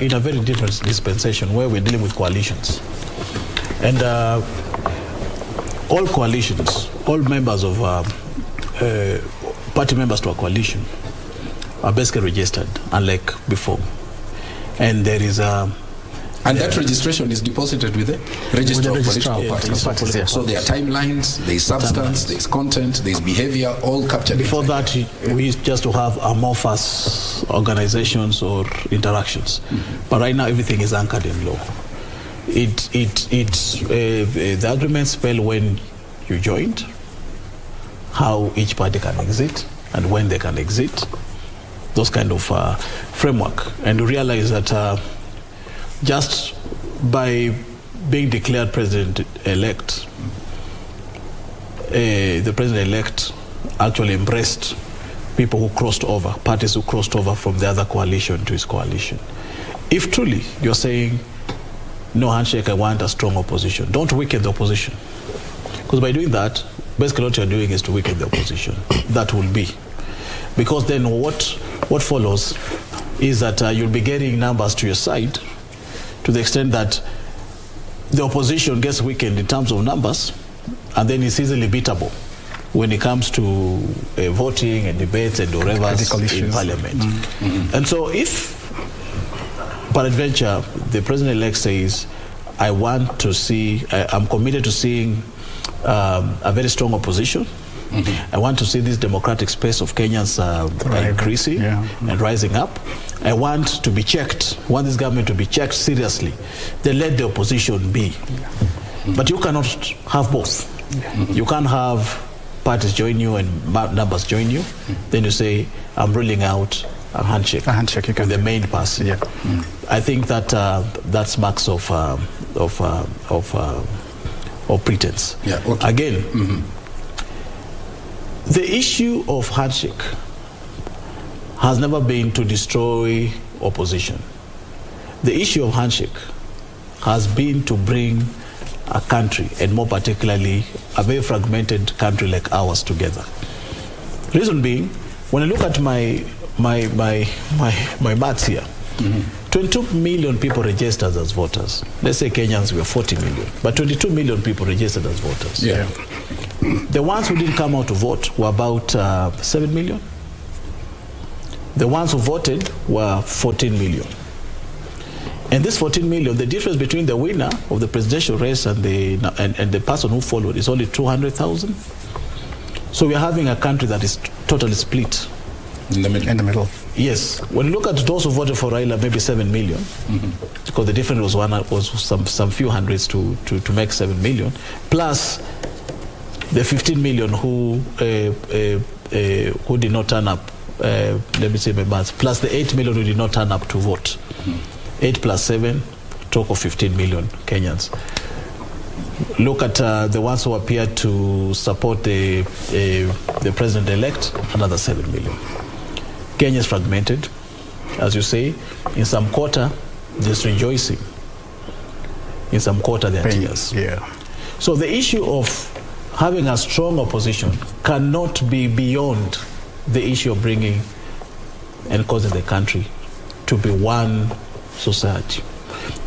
in a very different dispensation where we're dealing with coalitions. And all coalitions, all members of party members to a coalition are basically registered, unlike before. And there is a... And that registration is deposited with the register of political parties. Yeah. So there are timelines, there is substance, there is content, there is behavior, all captured. Before that, we used just to have amorphous organizations or interactions. But right now, everything is anchored in law. The agreements spell when you joined, how each party can exit, and when they can exit, those kind of framework. And you realize that just by being declared president-elect, the president-elect actually embraced people who crossed over, parties who crossed over from the other coalition to his coalition. If truly you're saying, no handshake, I want a strong opposition, don't weaken the opposition. Because by doing that, basically what you're doing is to weaken the opposition. That will be. Because then what follows is that you'll be getting numbers to your side to the extent that the opposition gets weakened in terms of numbers, and then it's easily beatable when it comes to voting and debates and whatever in parliament. And so if, peradventure, the president-elect says, I want to see, I'm committed to seeing a very strong opposition. I want to see this democratic space of Kenyans increasing and rising up. I want to be checked, I want this government to be checked seriously. Then let the opposition be. But you cannot have both. You can't have parties join you and numbers join you. Then you say, I'm ruling out a handshake. A handshake, you can with the main person. I think that that's marks of pretense. Again, the issue of handshake has never been to destroy opposition. The issue of handshake has been to bring a country, and more particularly a very fragmented country like ours, together. Reason being, when I look at my maths here, 22 million people registered as voters. Let's say Kenyans were 40 million, but 22 million people registered as voters. The ones who didn't come out to vote were about 7 million. The ones who voted were 14 million. And this 14 million, the difference between the winner of the presidential race and the person who followed is only 200,000. So we're having a country that is totally split. In the middle. Yes. When you look at those who voted for Raila, maybe 7 million, because the difference was some few hundreds to make 7 million, plus the 15 million who did not turn up, let me say my maths, plus the 8 million who did not turn up to vote. 8 plus 7, talk of 15 million Kenyans. Look at the ones who appeared to support the president-elect, another 7 million. Kenya is fragmented, as you say. In some quarter, there's rejoicing. In some quarter, there are tears. So the issue of having a strong opposition cannot be beyond the issue of bringing and causing the country to be one society.